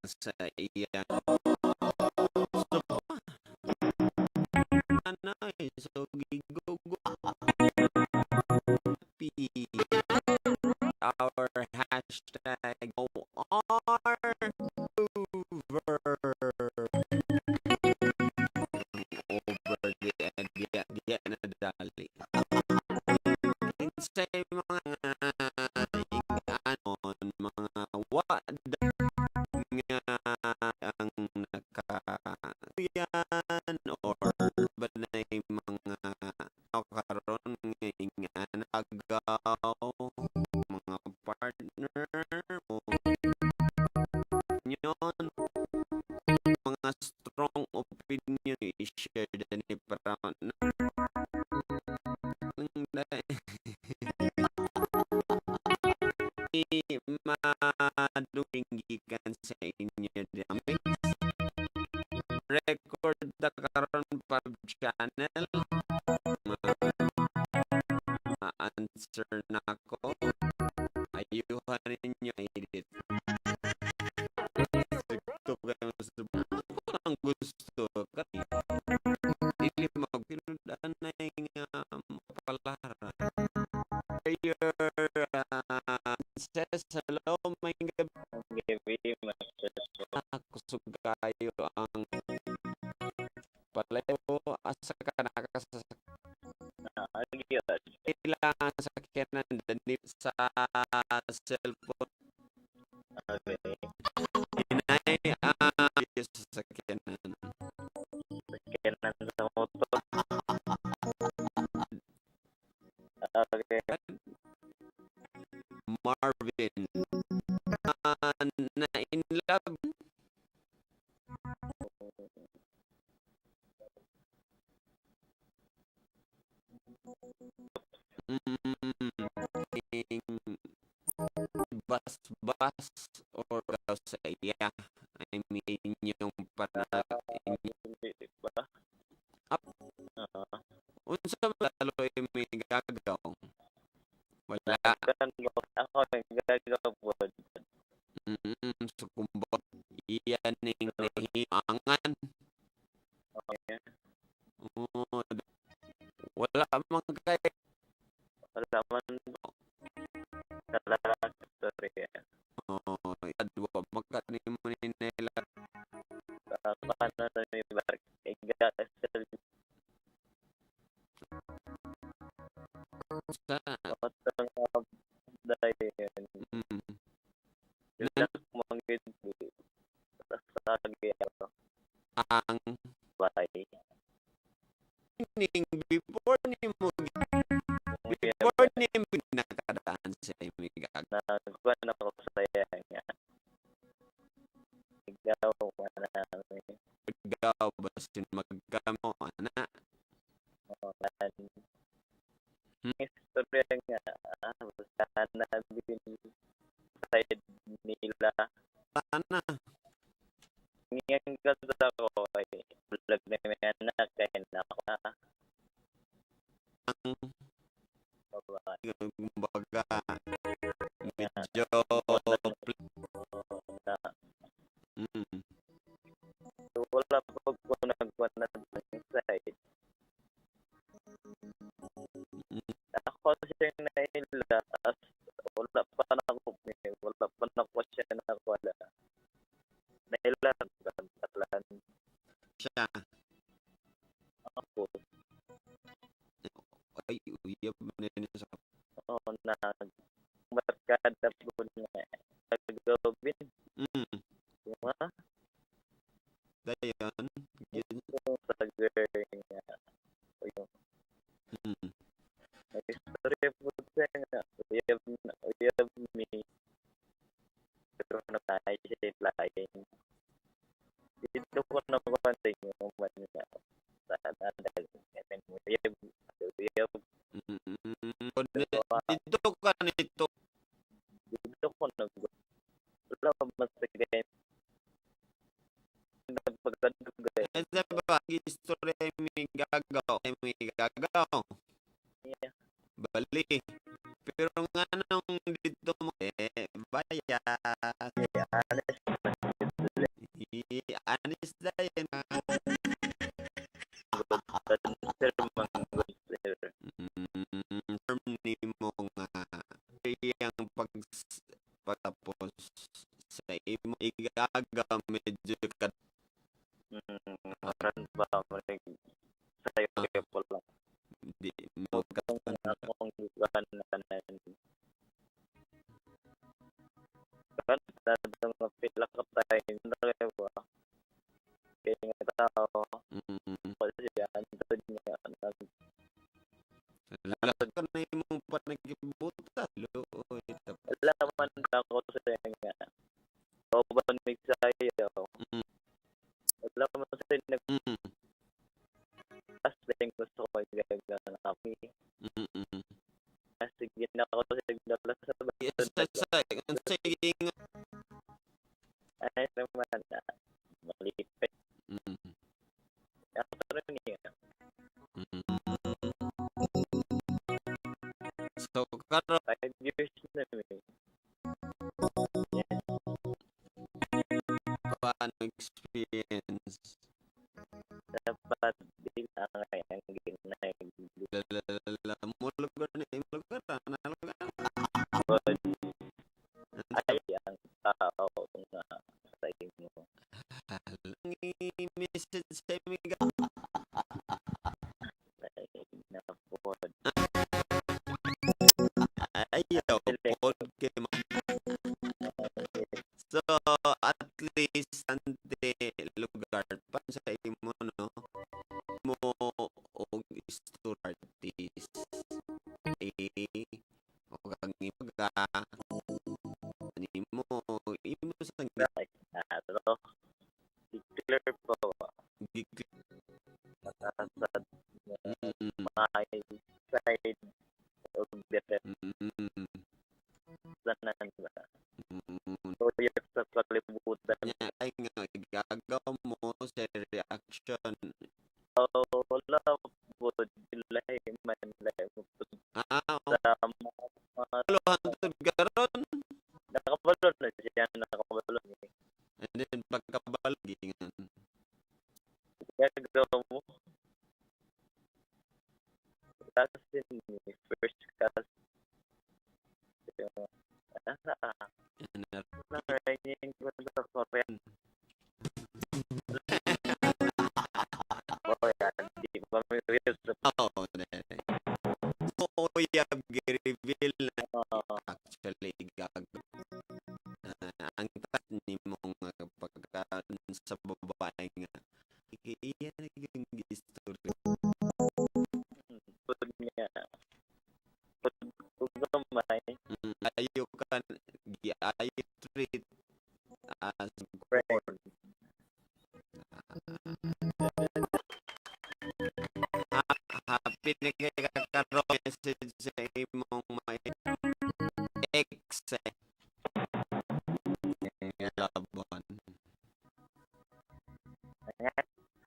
sa iyang gusto pa. Nanay, so gigugo our hashtag OR over the nadali. Sa mga ano, mga wad nga ang nakayan or ba na mga karon nga nagaw mga partner o yun mga strong opinion i-share din ni para na madunggikan sa inyo daming record na karon pa channel ma-answer na ako ayuhan ninyo edit gusto kayo ang gusto kasi dili magpinudaan na yung palara your says hello my gabi ako sugayo ang palayo asa ka nakasasakit ilang sakyanan danip sa cellphone inay sa sakyanan sa motor. Okay. Marvin na in love bas or sa iya I mean yung para up unsa lalo may gagaw wala Ako nagagaw po. so kumbaga iyan ning nahiangan Okay. wala man kay Wala man talaga storya. adwa magkani mo ni nila Paano sa may bark? sa Otong dahil ilang mangit sa ako. ang Bye. ning before ni mo nakadaan sa imiga Nagkuhan ako sa iya nga. Ikaw na gaw basin magkamo ana istorya nga sana din side nila ana ngayang ganda ko ay vlog na may anak kaya na ako na ang babae kumbaga medyo wala pa ko nagkuhan na ng side ako siya naila as wala pa na ako siya na wala naila katalan siya ako ay uyab man sa na barkada po niya nagawin diba dayon sa girl niya yung istorya po siya nga uyab me pero nakaya siya lain dito ko na konting yung man niya sa dadal uyab dito ka nito dito ko wala mas sige nagpagkadugay esa ba istorya may gagaw yeah. bali pero nga nung dito mo bayas IG-AGAW medyo Karan ba sayo po lang. hindi Kung magkatanda. akong gikan kanan. Kan dadang pila ka tayo na ba. Kaya nga tao kasi andun niya nag Lalakad ka na imong panagibutan looy tapos alaman ako sa nga. Kauban mig sayo. Alaman sa nag casting gusto ko gagana kami. Kasi gina ako sa dala sa yes sa sige ay naman malipit. Ako rin niya. so karon 5 years na eh. Yes. paano experience Dapat din ang ang ginay. mulugar na mulugar na Ay ang tao nga sa inyo. message sa amiga Ay napod. ayaw pod kay so at least ante lugar pa sa imo no mo og store artist o kang imaga nimo imo sa Ay ano. Declare po. gig Matasad my side of the sanan ba. So yung sa kalibutan. nya ay nga igagaw mo sa reaction Wala po dilay man lang sa mga lo hantod garon nakabalon na siya nakabalon eh. and then pagkabalgingan Gagawa mo kasi first class nangyayin ko sa Korea. Hindi pa may reels oh Kuya reveal na actually gag ang tat ni mo nga pagkaan sa babae nga iya na yung story pag niya pag gamay ayo kan ayo treat as friend happy na kay kakaro message sa imong may ex laban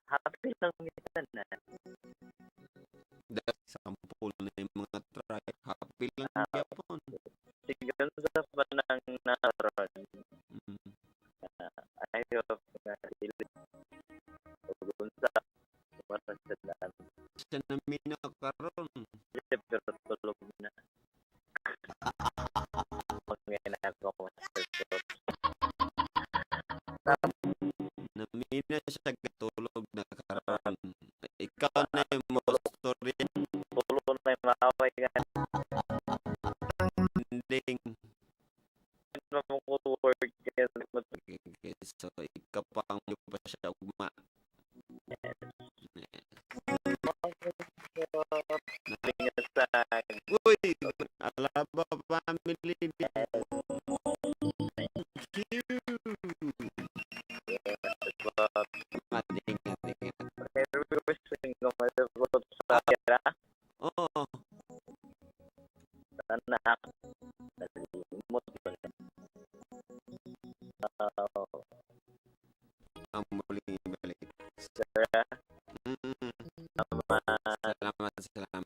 happy lang kita na dahil sampul na yung mga try happy lang yapon sigan sa panang naroon ayaw nga sila Unsa marasalaan siya na minakaroon pero tulog na pangyayin ako namina siya katulog na karoon ikaw na yung mo story tulog na yung maaway nga ending work kaya okay, so ikaw pa ang pa siya ugma uy alaba family oh anak ang muling balik salamat salamat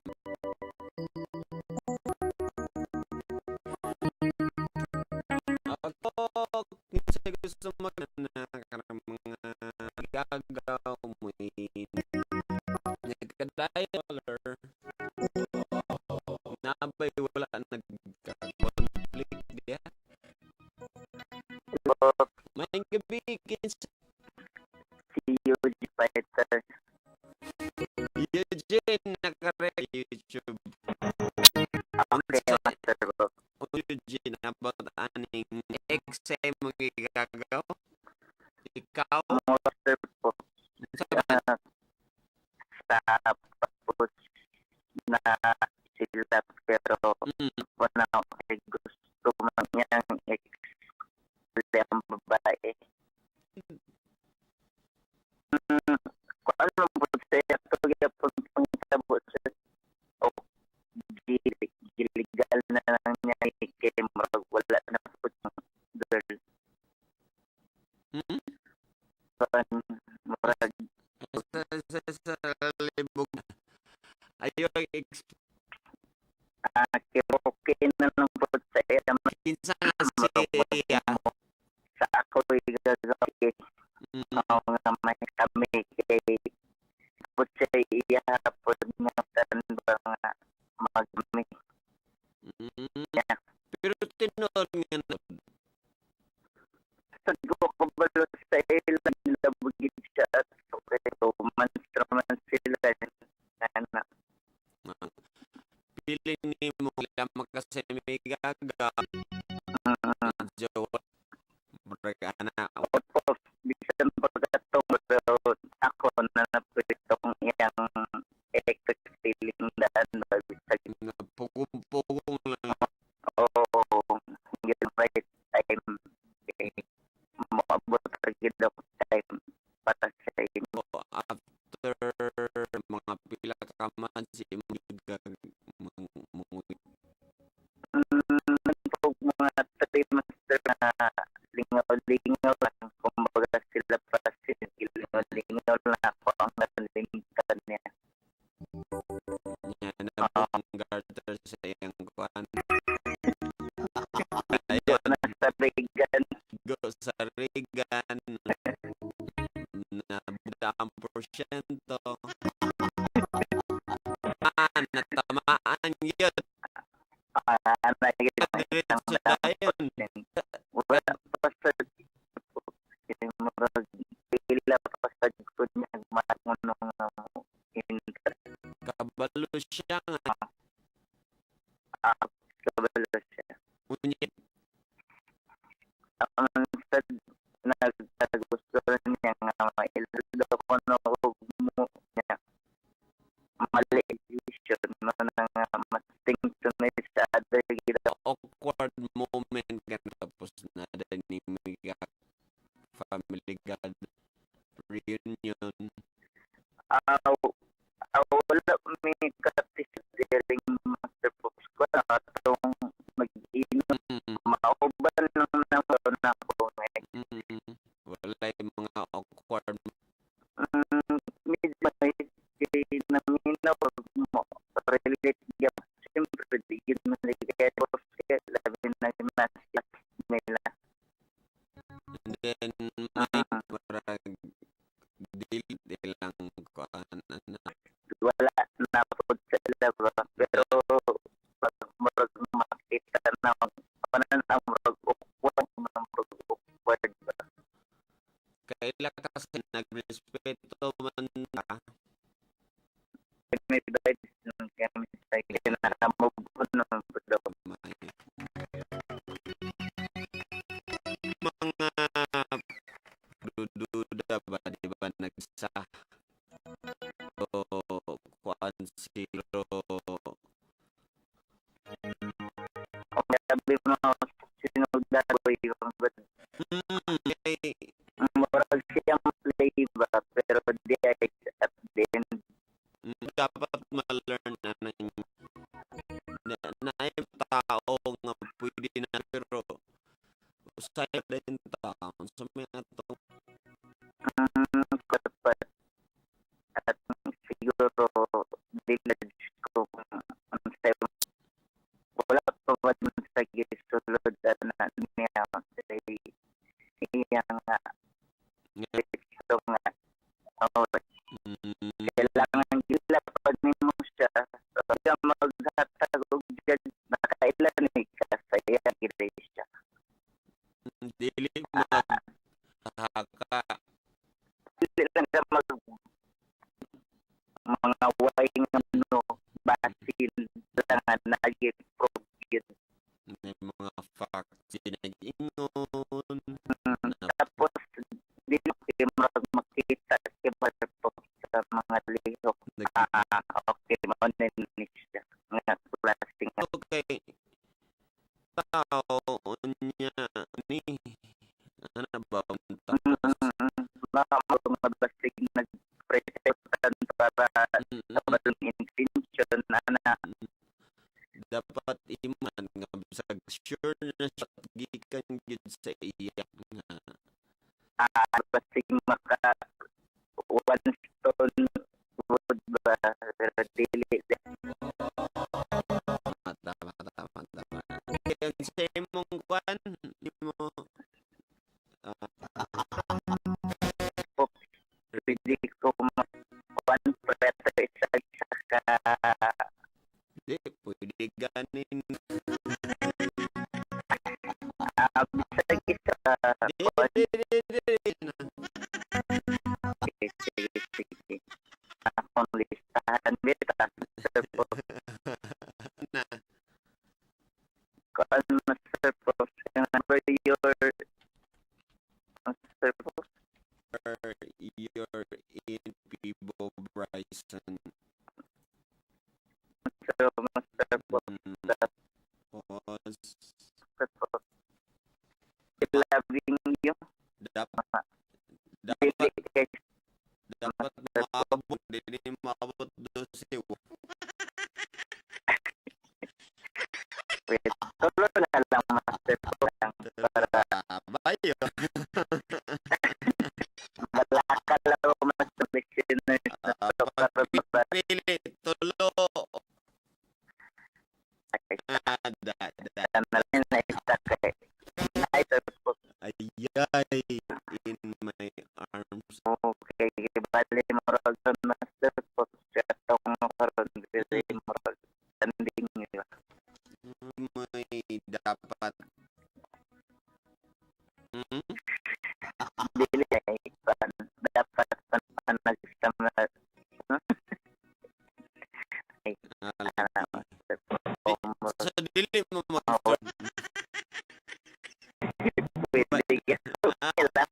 ako kinsa gusto magana karang mga gagaw mo nagka-dialer nabay wala nagka-conflict diya may gabi YouTube. Okay, Unsa master ko. Eugene about aning XM mo gigagaw? Ikaw? Master ko. Unsa man? Sa tapos na sila pero wala ay gusto man niyang ang babae. Kung ano po siya ito yapon pangtabo sa o giligal na lang niya kay wala na po girl. Murag Sa libog. Ayo okay na lang po sa iya kinsa nga siya. sa ako igagawin nga may kami kay po siya iya po nga tanba nga magmi. Pero tinuod nga na Sa ko balo sa ilang labugid siya at okay so man sila na pili ni mo lang makasemi gaga. Jowa. Breka na. Opo, bisan pagkatong ako na napitong iyang electric feeling daan bisag Pugong lang. hingga right time moabot gid ako time para sa inyo. After mga pila ka man si mo Nagpog mga 3 master na lingaw-lingaw lang kumbaga sila pa sila lingaw-lingaw lang ako ang nalimitan niya. yan na ang garter sa iyang kuan. Ayun. Na sa Reagan. Go sa Reagan. Na ang porsyento. Natamaan yun. Diretso na yun. Wala pa sa pila pa sa ko niya matunong Kabalo siya nga. kabalo siya. Unyit. Ang naggusto niya nga mailado ko no mo niya mali decision no nga masting tunay sa other gila Awkward moment ka tapos na ni Mega Family God reunion. Wala may katisering master pops ko na itong mag-inom mauban lang naman ako ngayon. Wala yung mga awkward. Medyo may naminaw mo relate niya siyempre digit maligay ko siya labi na gymnastic nila. And then may parang lang kuan na. Wala na po sila bro pero pag makita na panan ang awkward Kaila kasi nagrespeto man na. may bad ng kami sa kinamove on naman po daw. Mga dududa ba di ba nagsa o kuan zero Okay, sabi mo sinugdan ko yung murag siyang play ba pero di ay at the end dapat ma-learn na yung tao nga pwede na pero usay din tao sa mga to dapat at siguro village ko ang seven wala pa ba dun sa gisulod na niya iyang nga ito nga kailangan gila pag nimo siya kaya maghatag og nakailan ni kasaya gila siya hindi nga nag-improve yun. May mga facts nag-ingon. Tapos, di mo makita po sa mga lihok. Okay, maunay siya. Nga, klaseng nga. Okay. Tao niya ni ano ba ang Mabasig nag-presentan para sa balong intention na dapat iman nga bisag sure na siya gikan gyud sa iya nga basig maka one stone wood ba dili tama kaya sa imong kwan imo pwede ko one preto isa ka di pwede ganin bisag isa sige akong listahan dito na kung master prof for your master prof your in Pibo Bryson master prof pause loving you dapat maabot din maabot do si wait tulo na lang master prof para bayo malakal ako mas listeners na pili tulo na isa kay master prof ayay in my arms okay bali mo ron master prof sa tong karon dili mo standing niyo may dapat dili ay dapat nagsama ay sa dili mo pwede lang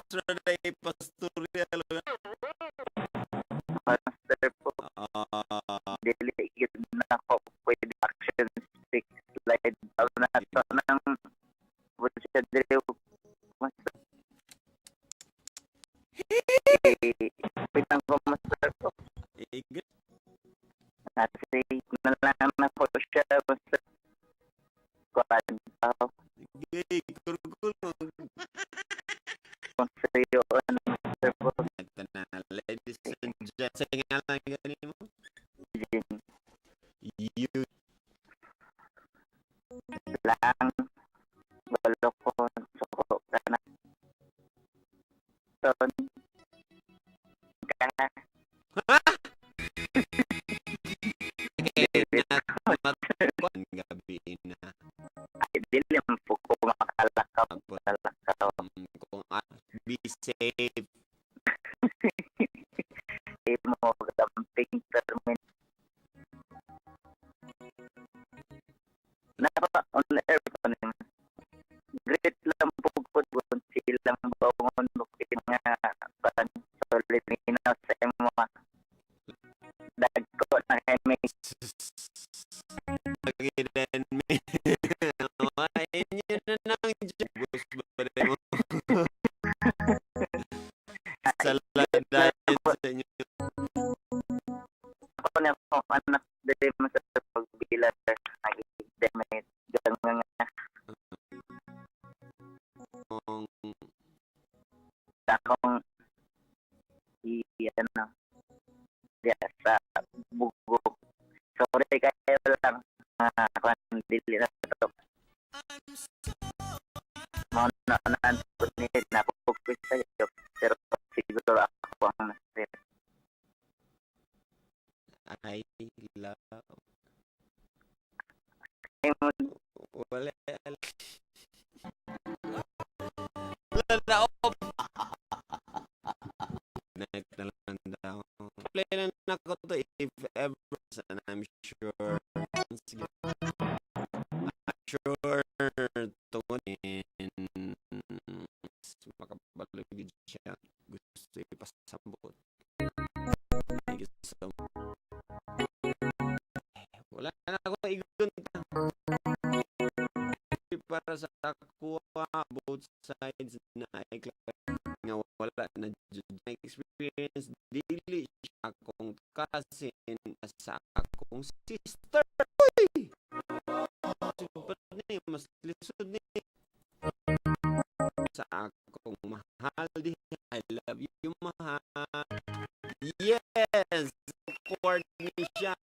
Saturday pastorya master po dili yun na ako pwede action 6 slide out na ito ng siya dili master pitang ko master po kasi nalang na po siya master kuhaan ako gay kurgulo kung sa'yo master po ito na ladies and gents sa ngalan ganin mo you lang walo ko suko ka na ton ka na gabi na ay dili po ko makalakaw kung be safe mo damping termin na on air pa rin great lang po po silang bangon nga pan solidino sa imo dagko na hemis Pag-ilan me ay nyo na nang jabos ba rin mo saladayan sa inyo ako na akong anak dali mo sa pagbila nag-demit ganyan nga akong ano sa bugo sorry kayo lang ako dili na ito maunaan ko nilid na ako sa'yo pero siguro ako ang master I love wala wala nagtalang daw play na ako to if ever sana I'm sure. Sige. I'm sure tunin makabalugid siya. Gusto ipasambot. Thank you so much. Wala na ako igun para sa ako both sides na nga wala na experience dili siya akong cousin sa akong sister. Uy! Super ni mas lisod ni sa akong mahal di I love you mahal. Yes, support ni siya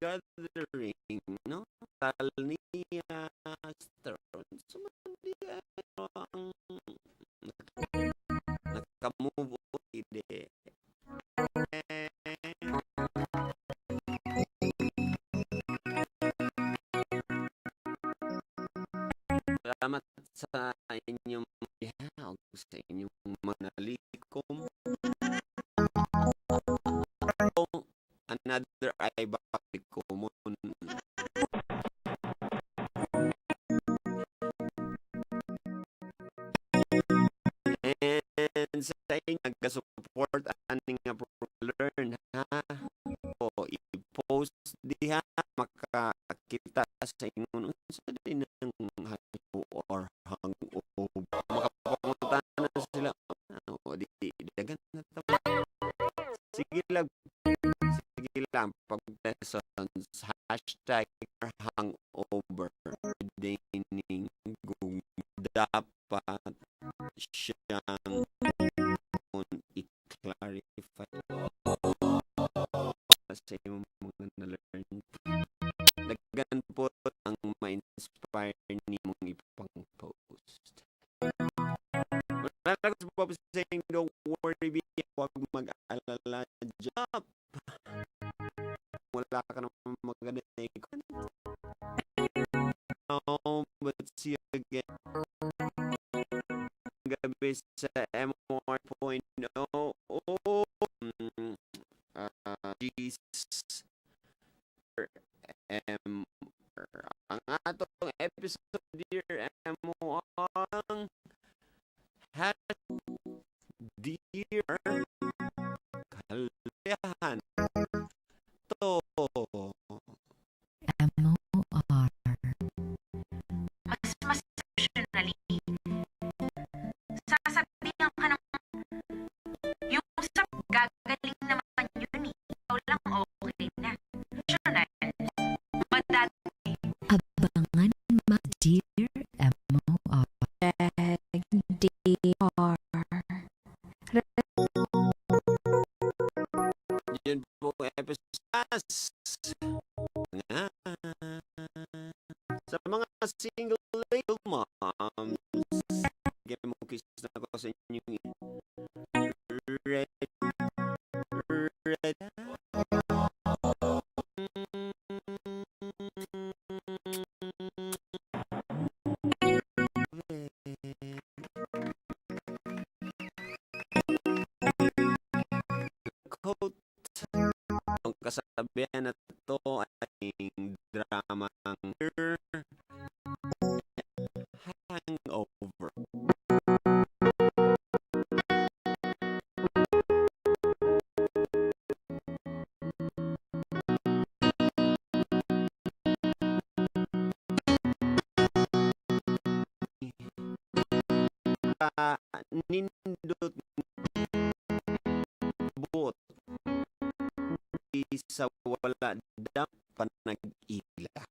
gathering no tal niya stron sumandiya ang nakamove ide salamat sa inyong biyag sa inyong mga likom another ay bakit common and sa inyo nagka-support aning nga learn ha o i-post diha makakita sa inyo unsa din ang hapo or hangover makapamunta na sila ano di dagan na sige lang pag-lessons hashtag hangover dining dapat siyang i-clarify sa iyong mga na-learn. Daggan po ang ma-inspire ni mong ipang post. Wala na ko sa Popi saying don't worry, huwag mag-alala. Job! Wala ka naman maganda ikon. But see you again. Gabi sa M1.0 Jesus ang atong episode dear mo ang dear kalihan to MOR mas emotionally sasabihan ka ng yung sa gagaling naman yun eh ikaw lang okay na emotional madati abangan ma dear MOR yun po episode sa mga single lady moms game mo kiss na ako sa inyong red quote ang kasabihan na ito ay drama hangover nindot buot sa wala dapat nag-ila